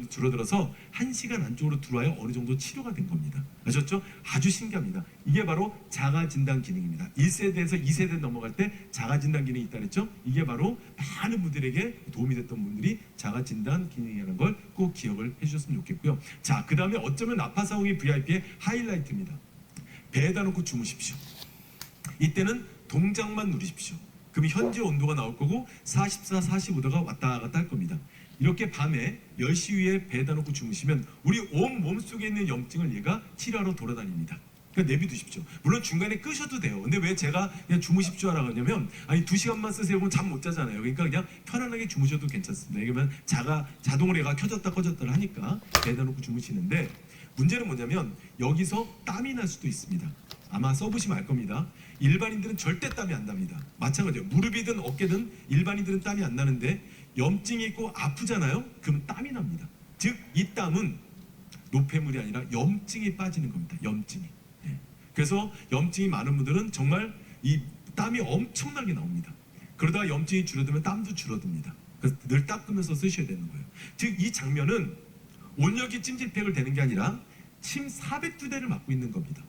줄어들어서 1시간 안쪽으로 들어와야 어느 정도 치료가 된 겁니다. 아셨죠? 아주 신기합니다. 이게 바로 자가진단 기능입니다. 1세대에서 2세대 넘어갈 때 자가진단 기능이 있다 그랬죠? 이게 바로 많은 분들에게 도움이 됐던 분들이 자가진단 기능이라는 걸 꼭 기억을 해주셨으면 좋겠고요. 자, 그 다음에 어쩌면 아파사고의 VIP의 하이라이트입니다. 배에다 놓고 주무십시오. 이때는 동작만 누르십시오. 그럼 현재 온도가 나올 거고 44, 45도가 왔다 갔다 할 겁니다. 이렇게 밤에 10시 위에 배에다 놓고 주무시면 우리 온 몸속에 있는 염증을 얘가 치료하러 돌아다닙니다. 그러니까 내비두십시오. 물론 중간에 끄셔도 돼요. 근데 왜 제가 그냥 주무십시오 하라고 하냐면 2시간만 쓰세요. 그럼 잠 못 자잖아요. 그러니까 그냥 편안하게 주무셔도 괜찮습니다. 왜냐면 자동으로 얘가 켜졌다 꺼졌다를 하니까 배에다 놓고 주무시는데 문제는 뭐냐면 여기서 땀이 날 수도 있습니다. 아마 써보시면 알 겁니다. 일반인들은 절대 땀이 안 납니다. 마찬가지예요. 무릎이든 어깨든 일반인들은 땀이 안 나는데 염증이 있고 아프잖아요. 그러면 땀이 납니다. 즉 이 땀은 노폐물이 아니라 염증이 빠지는 겁니다. 염증이. 예. 그래서 염증이 많은 분들은 정말 이 땀이 엄청나게 나옵니다. 그러다가 염증이 줄어들면 땀도 줄어듭니다. 그래서 늘 닦으면서 쓰셔야 되는 거예요. 즉 이 장면은 온열기 찜질팩을 대는 게 아니라 침 400두 대를 맞고 있는 겁니다.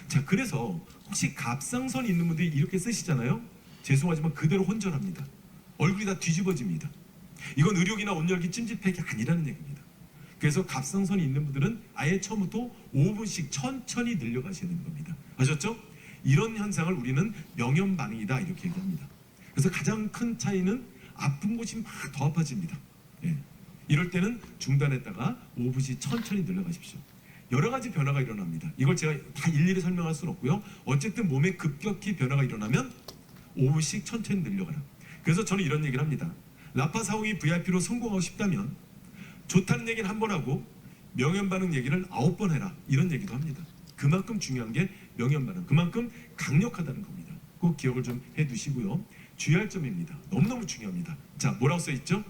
자, 그래서 혹시 갑상선 있는 분들이 이렇게 쓰시잖아요. 죄송하지만 그대로 혼절합니다. 얼굴이 다 뒤집어집니다. 이건 의료기나 온열기 찜질팩이 아니라는 얘기입니다. 그래서 갑상선이 있는 분들은 아예 처음부터 5분씩 천천히 늘려가셔야 되는 겁니다. 아셨죠? 이런 현상을 우리는 명염 반응이다 이렇게 얘기합니다. 그래서 가장 큰 차이는 아픈 곳이 막 더 아파집니다. 예. 이럴 때는 중단했다가 5분씩 천천히 늘려가십시오. 여러 가지 변화가 일어납니다. 이걸 제가 다 일일이 설명할 수는 없고요. 어쨌든 몸에 급격히 변화가 일어나면 5분씩 천천히 늘려가라. 그래서 저는 이런 얘기를 합니다. 라파사공이 VIP로 성공하고 싶다면 좋다는 얘기는 한 번 하고 명현반응 얘기를 9번 해라. 이런 얘기도 합니다. 그만큼 중요한 게 명현반응, 그만큼 강력하다는 겁니다. 꼭 기억을 좀 해두시고요. 주의할 점입니다. 너무너무 중요합니다. 자, 뭐라고 써있죠?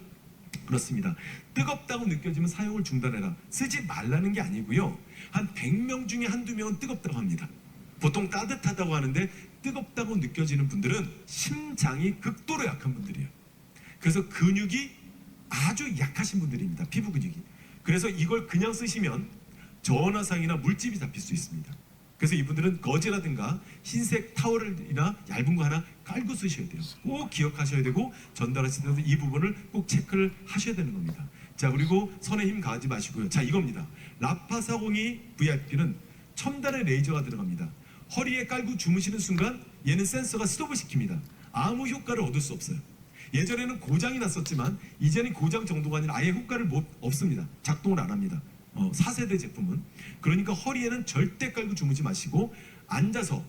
그렇습니다. 뜨겁다고 느껴지면 사용을 중단해라. 쓰지 말라는 게 아니고요. 한 100명 중에 한두 명은 뜨겁다고 합니다. 보통 따뜻하다고 하는데 뜨겁다고 느껴지는 분들은 심장이 극도로 약한 분들이에요. 그래서 근육이 아주 약하신 분들입니다. 피부 근육이. 그래서 이걸 그냥 쓰시면 전화상이나 물집이 잡힐 수 있습니다. 그래서 이분들은 거즈라든가 흰색 타월이나 얇은 거 하나 깔고 쓰셔야 돼요. 꼭 기억하셔야 되고 전달하실 때도 이 부분을 꼭 체크를 하셔야 되는 겁니다. 자, 그리고 손에 힘 가하지 마시고요. 자, 이겁니다. 라파사공이 VIP는 첨단의 레이저가 들어갑니다. 허리에 깔고 주무시는 순간 얘는 센서가 스톱을 시킵니다. 아무 효과를 얻을 수 없어요. 예전에는 고장이 났었지만 이제는 고장 정도가 아니라 아예 효과를 없습니다. 작동을 안 합니다. 4세대 제품은. 그러니까 허리에는 절대 깔고 주무지 마시고 앉아서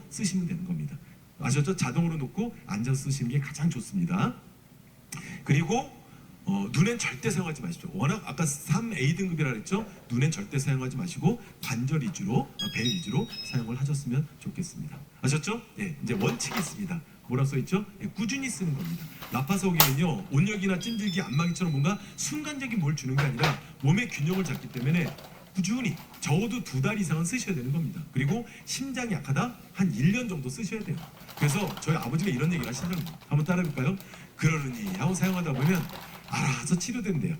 쓰시면 되는 겁니다. 아셨죠? 자동으로 놓고 앉아서 쓰시는 게 가장 좋습니다. 그리고 눈엔 절대 사용하지 마십시오. 워낙 아까 3A 등급이라 그랬죠? 눈엔 절대 사용하지 마시고 관절 위주로, 배 위주로 사용을 하셨으면 좋겠습니다. 아셨죠? 예, 이제 원칙이 있습니다. 뭐라고 써있죠? 예, 꾸준히 쓰는 겁니다. 라파사공에는요, 온열기나 찜질기, 안마기처럼 뭔가 순간적인 뭘 주는 게 아니라 몸의 균형을 잡기 때문에 꾸준히 적어도 2달 이상은 쓰셔야 되는 겁니다. 그리고 심장이 약하다? 한 1년 정도 쓰셔야 돼요. 그래서 저희 아버지가 이런 얘기를 하시더라고요. 한번 따라해볼까요? 그러느니 하고 사용하다 보면 알아서 치료된대요.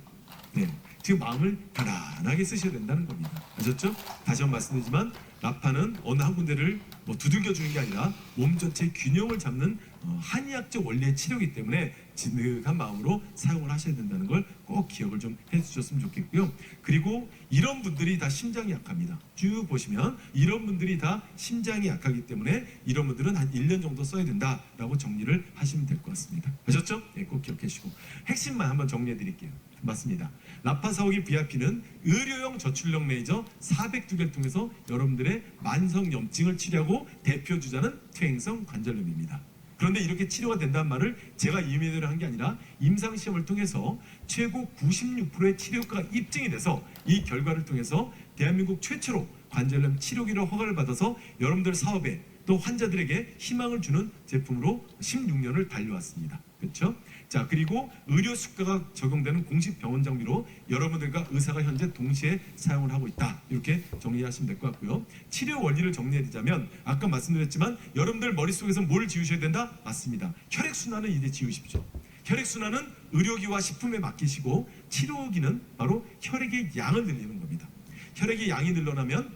네, 지금 마음을 편안하게 쓰셔야 된다는 겁니다. 아셨죠? 다시 한번 말씀드리지만 라파는 어느 한 군데를 두들겨 주는 게 아니라 몸 전체의 균형을 잡는 한의학적 원리의 치료이기 때문에 진득한 마음으로 사용을 하셔야 된다는 걸 꼭 기억을 좀 해주셨으면 좋겠고요. 그리고 이런 분들이 다 심장이 약합니다. 쭉 보시면 이런 분들이 다 심장이 약하기 때문에 이런 분들은 한 1년 정도 써야 된다라고 정리를 하시면 될 것 같습니다. 아셨죠? 네, 꼭 기억해 주시고 핵심만 한번 정리해 드릴게요. 맞습니다. 라파사오기 VIP는 의료용 저출력 레이저 402개를 통해서 여러분들의 만성 염증을 치료하고 대표 주자는 퇴행성 관절염입니다. 그런데 이렇게 치료가 된다는 말을 제가 임의대로 한 게 아니라 임상시험을 통해서 최고 96%의 치료 효과가 입증이 돼서 이 결과를 통해서 대한민국 최초로 관절염 치료기로 허가를 받아서 여러분들 사업에 또 환자들에게 희망을 주는 제품으로 16년을 달려왔습니다. 그렇죠? 자, 그리고 의료 수가가 적용되는 공식 병원 장비로 여러분들과 의사가 현재 동시에 사용을 하고 있다. 이렇게 정리하시면 될 것 같고요. 치료 원리를 정리해드리자면 아까 말씀드렸지만 여러분들 머릿속에서 뭘 지우셔야 된다? 맞습니다. 혈액순환은 이제 지우십시오. 혈액순환은 의료기와 식품에 맡기시고 치료기는 바로 혈액의 양을 늘리는 겁니다. 혈액의 양이 늘어나면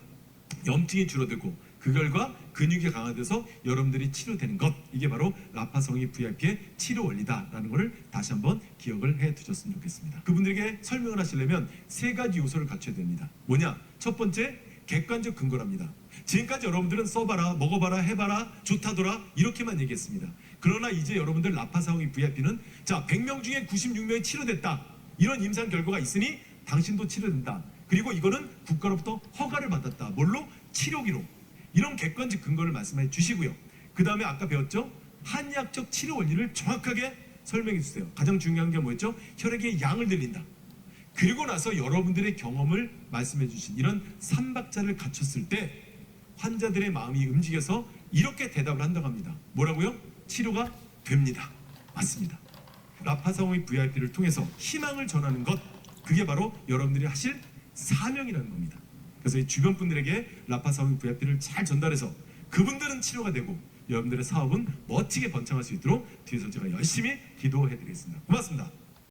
염증이 줄어들고 그 결과 근육이 강화돼서 여러분들이 치료되는 것, 이게 바로 라파사공이 VIP의 치료 원리다라는 것을 다시 한번 기억을 해 두셨으면 좋겠습니다. 그분들에게 설명을 하시려면 3가지 요소를 갖춰야 됩니다. 뭐냐? 첫 번째, 객관적 근거랍니다. 지금까지 여러분들은 써봐라, 먹어봐라, 해봐라, 좋다더라 이렇게만 얘기했습니다. 그러나 이제 여러분들 라파사공이 VIP는 자, 100명 중에 96명이 치료됐다, 이런 임상 결과가 있으니 당신도 치료된다. 그리고 이거는 국가로부터 허가를 받았다. 뭘로? 치료기로. 이런 객관적 근거를 말씀해 주시고요. 그 다음에 아까 배웠죠? 한의학적 치료 원리를 정확하게 설명해 주세요. 가장 중요한 게 뭐였죠? 혈액의 양을 늘린다. 그리고 나서 여러분들의 경험을 말씀해 주신 이런 3박자를 갖췄을 때 환자들의 마음이 움직여서 이렇게 대답을 한다고 합니다. 뭐라고요? 치료가 됩니다. 맞습니다. 라파사공의 VIP를 통해서 희망을 전하는 것, 그게 바로 여러분들이 하실 사명이라는 겁니다. 그래서 이 주변 분들에게 라파사공의 VIP를 잘 전달해서 그분들은 치료가 되고 여러분들의 사업은 멋지게 번창할 수 있도록 뒤에서 제가 열심히 기도해 드리겠습니다. 고맙습니다.